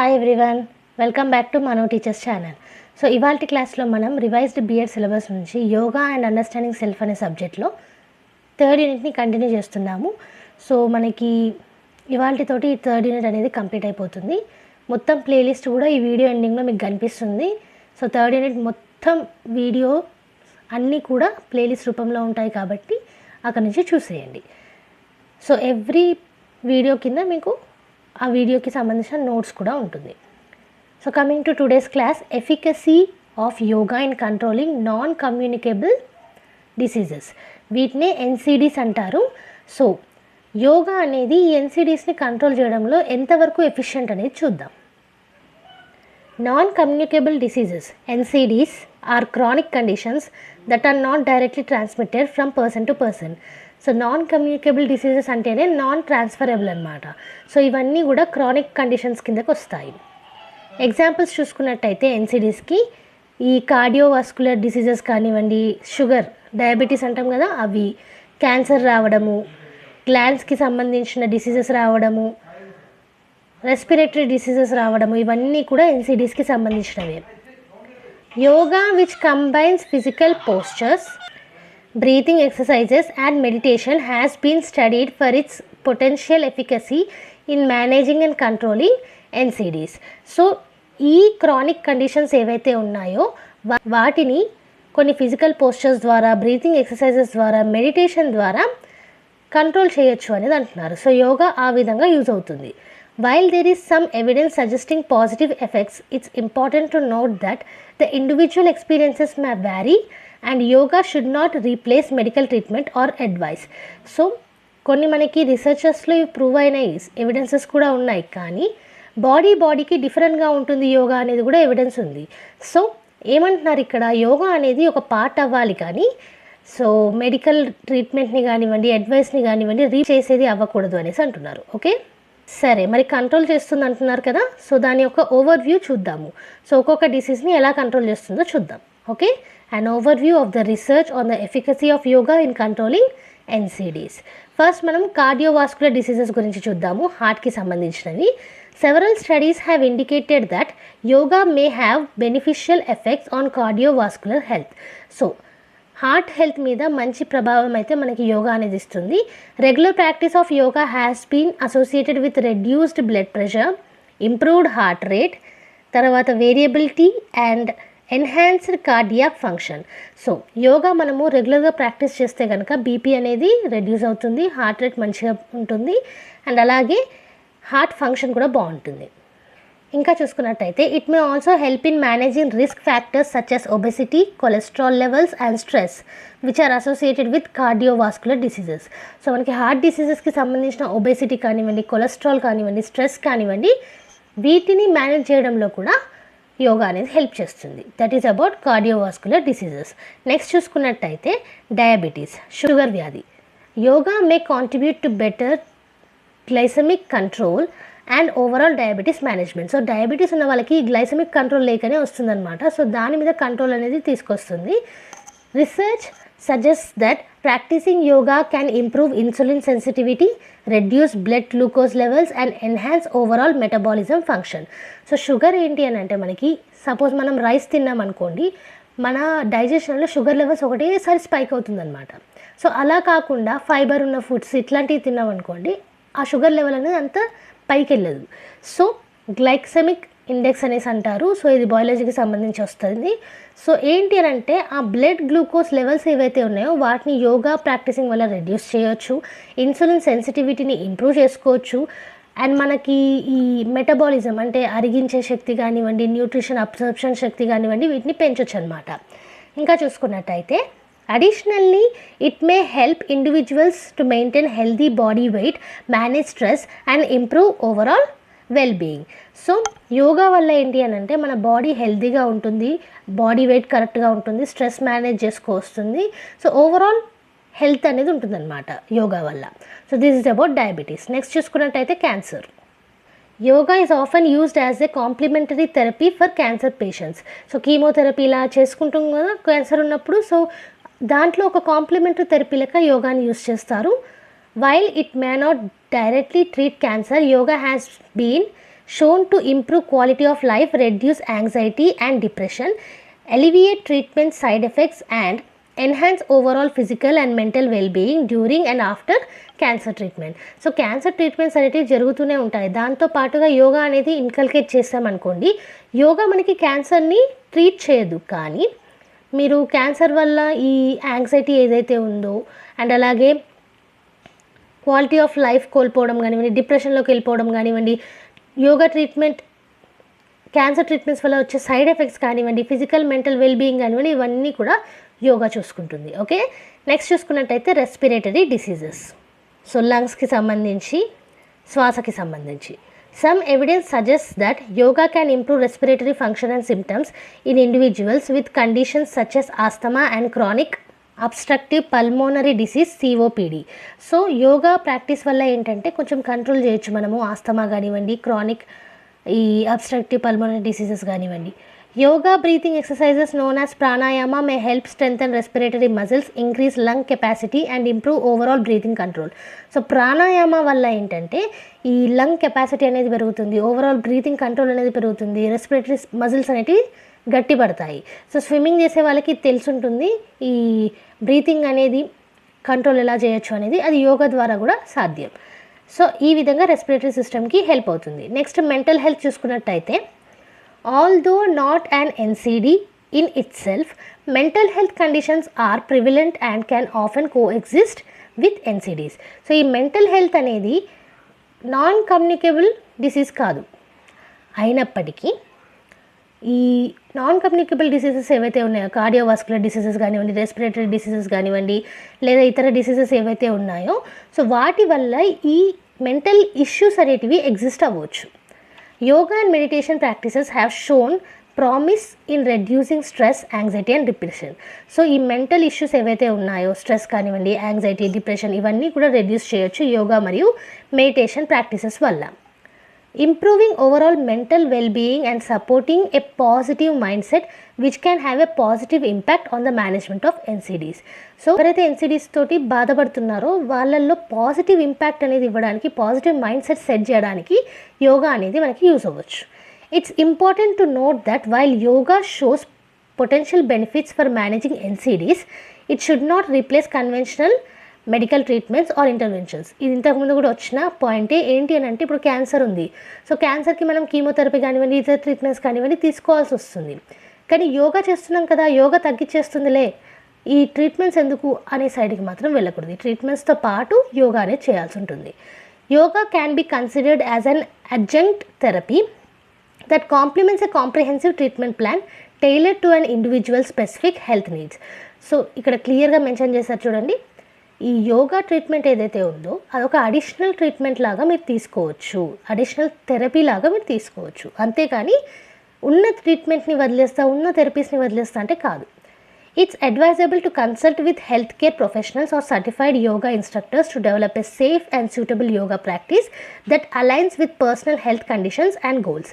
Hi everyone, welcome back to Mano teachers channel. So ఇవాల్టి క్లాస్లో మనం రివైజ్డ్ బిఎడ్ సిలబస్ నుంచి యోగా అండ్ అండర్స్టాండింగ్ సెల్ఫ్ అనే సబ్జెక్ట్లో థర్డ్ యూనిట్ని కంటిన్యూ చేస్తున్నాము. సో మనకి ఇవాల్టితోటి ఈ థర్డ్ యూనిట్ అనేది కంప్లీట్ అయిపోతుంది. మొత్తం ప్లేలిస్ట్ కూడా ఈ వీడియో ఎండింగ్లో మీకు కనిపిస్తుంది. సో థర్డ్ యూనిట్ మొత్తం వీడియో అన్నీ కూడా ప్లేలిస్ట్ రూపంలో ఉంటాయి కాబట్టి అక్కడ నుంచి చూసేయండి. సో ఎవ్రీ వీడియో కింద మీకు ఆ వీడియోకి సంబంధించిన నోట్స్ కూడా ఉంటుంది. So coming to today's class, efficacy of yoga in controlling non communicable diseases, వీటినే ఎన్సిడీస్ అంటారు. సో యోగా అనేది ఈ ఎన్సిడీస్ని కంట్రోల్ చేయడంలో ఎంతవరకు ఎఫిషియెంట్ అనేది చూద్దాం. Non communicable diseases NCDs are chronic conditions that are not directly transmitted from person to person. So non communicable diseases అంటేనే non transferable అనమాట. సో ఇవన్నీ కూడా క్రానిక్ కండిషన్స్ కిందకు వస్తాయి. ఎగ్జాంపుల్స్ చూసుకున్నట్టయితే NCDస్కి ఈ కార్డియోవాస్కులర్ డిసీజెస్ కానివ్వండి, షుగర్, డయాబెటీస్ అంటాం కదా, అవి, క్యాన్సర్ రావడము, గ్లాండ్స్కి సంబంధించిన డిసీజెస్ రావడము, రెస్పిరేటరీ డిసీజెస్ రావడము, ఇవన్నీ కూడా NCDస్కి సంబంధించినవే. Yoga which combines physical postures, breathing exercises and meditation has been studied for its potential efficacy in managing and controlling NCDs. So ఈ క్రానిక్ కండిషన్స్ ఏవైతే ఉన్నాయో వాటిని కొన్ని ఫిజికల్ పోస్చర్స్ ద్వారా, బ్రీతింగ్ ఎక్సర్సైజెస్ ద్వారా, మెడిటేషన్ ద్వారా కంట్రోల్ చేయొచ్చు అనేది అంటున్నారు. సో యోగా ఆ విధంగా యూజ్ అవుతుంది. While there is some evidence suggesting positive effects, it's important to note that the individual experiences may vary and yoga should not replace medical treatment or advice. So కొన్ని మనకి రీసెర్చెస్లో prove అయిన evidences కూడా ఉన్నాయి, కానీ బాడీకి డిఫరెంట్గా ఉంటుంది యోగా అనేది కూడా ఎవిడెన్స్ ఉంది. సో ఏమంటున్నారు ఇక్కడ, యోగా అనేది ఒక పార్ట్ అవ్వాలి కానీ సో మెడికల్ ట్రీట్మెంట్ని కానివ్వండి, అడ్వైస్ని కానివ్వండి చేసేది అవ్వకూడదు అనేసి అంటున్నారు. ఓకే, సరే, మరి కంట్రోల్ చేస్తుంది అంటున్నారు కదా, సో దాని యొక్క ఓవర్ వ్యూ చూద్దాము. సో ఒక్కొక్క డిసీజ్ని ఎలా కంట్రోల్ చేస్తుందో చూద్దాం. Okay, an overview of the research on the efficacy of yoga in controlling NCDs. First మనం కార్డియోవాస్కులర్ డిసీజెస్ గురించి చూద్దాము, హార్ట్కి సంబంధించినవి. Several studies have indicated that yoga may have beneficial effects on cardiovascular health. So heart health మీద మంచి ప్రభావం అయితే మనకి యోగా అనేది ఇస్తుంది. Regular practice of yoga has been associated with reduced blood pressure, improved heart rate, తర్వాత variability and enhanced cardiac function. So yoga మనము రెగ్యులర్గా ప్రాక్టీస్ చేస్తే కనుక బీపీ అనేది రెడ్యూస్ అవుతుంది, హార్ట్ రేట్ మంచిగా ఉంటుంది, అండ్ అలాగే హార్ట్ ఫంక్షన్ కూడా బాగుంటుంది. ఇంకా చూసుకున్నట్టయితే it may also help in managing risk factors such as obesity, cholesterol levels and stress which are associated with cardiovascular diseases. So మనకి హార్ట్ డిసీజెస్కి సంబంధించిన ఒబెసిటీ కానివ్వండి, కొలెస్ట్రాల్ కానివ్వండి, స్ట్రెస్ కానివ్వండి, వీటిని మేనేజ్ చేయడంలో కూడా యోగా అనేది హెల్ప్ చేస్తుంది. That is about cardiovascular diseases. Next చూసుకున్నట్టయితే డయాబెటీస్, షుగర్ వ్యాధి. Yoga may contribute to better glycemic control and overall diabetes management. So diabetes ఉన్న వాళ్ళకి గ్లైసెమిక్ కంట్రోల్ లేకనే వస్తుందన్నమాట. సో దాని మీద కంట్రోల్ అనేది తీసుకొస్తుంది. Research suggest that practising yoga can improve insulin sensitivity, reduce blood glucose levels and enhance overall metabolism function. So sugar ఏంటి అని అంటే, మనకి సపోజ్ మనం రైస్ తిన్నాం అనుకోండి, మన డైజెషన్లో షుగర్ లెవెల్స్ ఒకటేసారి స్పైక్ అవుతుందన్నమాట. సో అలా కాకుండా ఫైబర్ ఉన్న ఫుడ్స్ ఇట్లాంటివి తిన్నాం అనుకోండి, ఆ షుగర్ లెవెల్ అనేది అంత పైకి వెళ్ళదు. సో గ్లైసెమిక్ ఇండెక్స్ అనేసి అంటారు. సో ఇది బయాలజీకి సంబంధించి వస్తుంది. సో ఏంటి అని అంటే, ఆ బ్లడ్ గ్లూకోజ్ లెవెల్స్ ఏవైతే ఉన్నాయో వాటిని యోగా ప్రాక్టీసింగ్ వల్ల రెడ్యూస్ చేయొచ్చు, ఇన్సులిన్ సెన్సిటివిటీని ఇంప్రూవ్ చేసుకోవచ్చు, అండ్ మనకి ఈ మెటబాలిజం అంటే అరిగించే శక్తి కానివ్వండి, న్యూట్రిషన్ అబ్జర్ప్షన్ శక్తి కానివ్వండి, వీటిని పెంచొచ్చు అనమాట. ఇంకా చూసుకున్నట్టయితే additionally it may help individuals to maintain healthy body weight, manage stress and improve overall well being. So yoga వల్ల ఏంటి అని అంటే, మన బాడీ హెల్తీగా ఉంటుంది, బాడీ వెయిట్ కరెక్ట్గా ఉంటుంది, స్ట్రెస్ మేనేజ్ చేసుకోవస్తుంది. సో ఓవరాల్ హెల్త్ అనేది ఉంటుందన్నమాట యోగా వల్ల. So this is about diabetes. Next చూసుకున్నట్టయితే cancer. Yoga is often used as a complementary therapy for cancer patients. So chemotherapy ఇలా చేసుకుంటాం కదా క్యాన్సర్ ఉన్నప్పుడు, సో దాంట్లో ఒక కాంప్లిమెంటరీ థెరపీ లెక్క యోగాని యూజ్ చేస్తారు. While it may not directly treat cancer, yoga has been shown to improve quality of life, reduce anxiety and depression, alleviate treatment side effects and enhance overall physical and mental well-being during and after cancer treatment. So cancer treatments అనేవి జరుగుతూనే ఉంటాయి. దాంతో పాటుగా యోగా అనేది inculcate చేస్తామనుకోండి, yoga మనకి క్యాన్సర్ని treat చేయదు, కానీ మీరు క్యాన్సర్ వల్ల ఈ యాంగ్జైటీ ఏదైతే ఉందో అండ్ అలాగే క్వాలిటీ ఆఫ్ లైఫ్ కోల్పోవడం కానివ్వండి, డిప్రెషన్లోకి వెళ్ళిపోవడం కానివ్వండి, యోగా ట్రీట్మెంట్ క్యాన్సర్ ట్రీట్మెంట్స్ వల్ల వచ్చే సైడ్ ఎఫెక్ట్స్ కానివ్వండి, ఫిజికల్ మెంటల్ వెల్బీయింగ్ కానివ్వండి, ఇవన్నీ కూడా యోగా చూసుకుంటుంది. ఓకే, నెక్స్ట్ చూసుకున్నట్టయితే రెస్పిరేటరీ డిసీజెస్. సో లంగ్స్కి సంబంధించి, శ్వాసకి సంబంధించి some evidence suggest that yoga can improve respiratory function and symptoms in individuals with conditions such as asthma and chronic obstructive pulmonary disease COPD. So yoga practice వల్ల ఏంటంటే కొంచెం కంట్రోల్ చేయొచ్చు మనము asthma కానివ్వండి, chronic ఈ obstructive pulmonary diseases కానివ్వండి. Yoga breathing exercises known as pranayama may help strengthen respiratory muscles, increase lung capacity and improve overall breathing control. So pranayama వల్ల ఏంటంటే ఈ లంగ్ కెపాసిటీ అనేది పెరుగుతుంది, ఓవరాల్ బ్రీతింగ్ కంట్రోల్ అనేది పెరుగుతుంది, రెస్పిరేటరీ మజిల్స్ అనేటివి గట్టిపడతాయి. సో స్విమ్మింగ్ చేసే వాళ్ళకి తెలుసుంటుంది ఈ బ్రీతింగ్ అనేది కంట్రోల్ ఎలా చేయొచ్చు అనేది, అది యోగా ద్వారా కూడా సాధ్యం. సో ఈ విధంగా రెస్పిరేటరీ సిస్టమ్కి హెల్ప్ అవుతుంది. నెక్స్ట్ మెంటల్ హెల్త్ చూసుకున్నట్టయితే, although not an NCD in itself, mental health conditions are prevalent and can often coexist with NCDs. So ఈ మెంటల్ హెల్త్ అనేది నాన్ కమ్యూనికేబుల్ డిసీజ్ కాదు, అయినప్పటికీ ఈ నాన్ కమ్యూనికేబుల్ డిసీజెస్ ఏవైతే ఉన్నాయో, కార్డియోవాస్కులర్ డిసీజెస్ కానివ్వండి, respiratory diseases కానివ్వండి, లేదా ఇతర డిసీజెస్ ఏవైతే ఉన్నాయో, సో వాటి వల్ల ఈ మెంటల్ ఇష్యూస్ అనేటివి ఎగ్జిస్ట్ అవ్వచ్చు. Yoga and meditation practices have shown promise in reducing stress, anxiety and depression. So ఈ మెంటల్ ఇష్యూస్ ఏవైతే ఉన్నాయో, స్ట్రెస్ కానివ్వండి, యాంగ్జైటీ, డిప్రెషన్, ఇవన్నీ కూడా రెడ్యూస్ చేయొచ్చు యోగా మరియు మెడిటేషన్ ప్రాక్టీసెస్ వల్ల. Improving overall mental wellbeing and supporting a positive mind set which can have a positive impact on the management of NCDs. So ఎవరైతే ఎన్సిడీస్ తోటి బాధపడుతున్నారో వాళ్ళల్లో పాజిటివ్ ఇంపాక్ట్ అనేది ఇవ్వడానికి, పాజిటివ్ మైండ్ సెట్ సెట్ చేయడానికి యోగా అనేది మనకి యూజ్ అవ్వచ్చు. It's important to note that while yoga shows potential benefits for managing NCDs, it should not replace conventional medical treatments or interventions. ఇది ఇంతకుముందు కూడా వచ్చిన పాయింటే. ఏంటి అని అంటే, ఇప్పుడు క్యాన్సర్ ఉంది, సో క్యాన్సర్కి మనం కీమోథెరపీ కానివ్వండి, ఇతర ట్రీట్మెంట్స్ కానివ్వండి తీసుకోవాల్సి వస్తుంది. కానీ యోగా చేస్తున్నాం కదా, యోగా తగ్గించేస్తుందిలే, ఈ ట్రీట్మెంట్స్ ఎందుకు అనే సైడ్కి మాత్రం వెళ్ళకూడదు. ఈ ట్రీట్మెంట్స్తో పాటు యోగా అనేది చేయాల్సి ఉంటుంది. Yoga can be considered as an adjunct therapy that complements a comprehensive treatment plan tailored to an individual specific health needs. So ఇక్కడ క్లియర్గా మెన్షన్ చేశారు చూడండి, ఈ యోగా ట్రీట్మెంట్ ఏదైతే ఉందో అదొక అడిషనల్ ట్రీట్మెంట్ లాగా మీరు తీసుకోవచ్చు, అడిషనల్ థెరపీ లాగా మీరు తీసుకోవచ్చు, అంతేకాని ఉన్న ట్రీట్మెంట్ని వదిలేస్తా, ఉన్న థెరపీస్ని వదిలేస్తా అంటే కాదు. It's advisable to consult with health care professionals or certified yoga instructors to develop a safe and suitable yoga practice that aligns with personal health conditions and goals.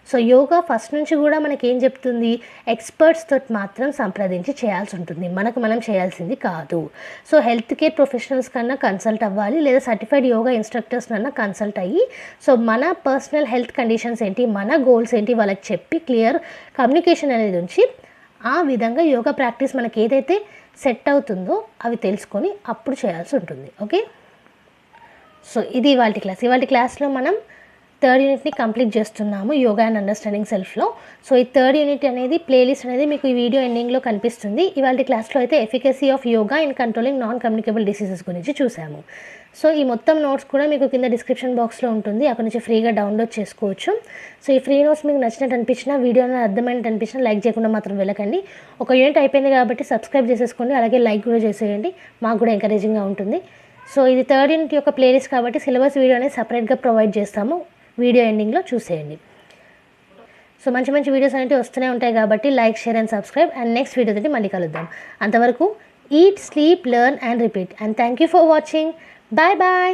So yoga first నుంచి కూడా మనకి ఏం చెప్తుంది, ఎక్స్పర్ట్స్తో మాత్రం సంప్రదించి చేయాల్సి ఉంటుంది, మనకు మనం చేయాల్సింది కాదు. సో హెల్త్ కేర్ ప్రొఫెషనల్స్ కన్నా కన్సల్ట్ అవ్వాలి, లేదా సర్టిఫైడ్ యోగా ఇన్స్ట్రక్టర్స్ కన్నా కన్సల్ట్ అయ్యి, సో మన పర్సనల్ హెల్త్ కండిషన్స్ ఏంటి, మన గోల్స్ ఏంటి వాళ్ళకి చెప్పి క్లియర్ కమ్యూనికేషన్ అనేది ఉంచి ఆ విధంగా యోగా ప్రాక్టీస్ మనకి ఏదైతే సెట్ అవుతుందో అవి తెలుసుకొని అప్పుడు చేయాల్సి ఉంటుంది. ఓకే, సో ఇది ఇవాళ క్లాస్లో మనం థర్డ్ యూనిట్ని కంప్లీట్ చేస్తున్నాము, యోగా అండ్ అండర్స్టాండింగ్ సెల్ఫ్లో. సో ఈ థర్డ్ యూనిట్ అనేది ప్లేలిస్ట్ అనేది మీకు ఈ వీడియో ఎండింగ్లో కనిపిస్తుంది. ఇవాళ క్లాస్లో అయితే efficacy of yoga in controlling non communicable diseases గురించి చూసాము. సో ఈ మొత్తం నోట్స్ కూడా మీకు కింద డిస్క్రిప్షన్ బాక్స్లో ఉంటుంది, అక్కడ నుంచి ఫ్రీగా డౌన్లోడ్ చేసుకోవచ్చు. సో ఈ ఫ్రీ నోట్స్ మీకు నచ్చినట్టు అనిపించినా, వీడియో అర్థమైనట్టు అనిపించినా లైక్ చేయకుండా మాత్రం వెళ్ళకండి. ఒక యూనిట్ అయిపోయింది కాబట్టి సబ్స్క్రైబ్ చేసేసుకోండి, అలాగే లైక్ కూడా చేసేయండి, మాకు కూడా ఎంకరేజింగ్గా ఉంటుంది. సో ఇది థర్డ్ యూనిట్ యొక్క ప్లేలిస్ట్ కాబట్టి సిలబస్ వీడియో అనేది సపరేట్గా ప్రొవైడ్ చేస్తాము, వీడియో ఎండింగ్లో చూసేయండి. సో మంచి మంచి వీడియోస్ అనేవి వస్తూనే ఉంటాయి కాబట్టి like, share and subscribe. And next video తోటి మళ్ళీ కలుద్దాం. అంతవరకు eat, sleep, learn and repeat. And thank you for watching. Bye bye.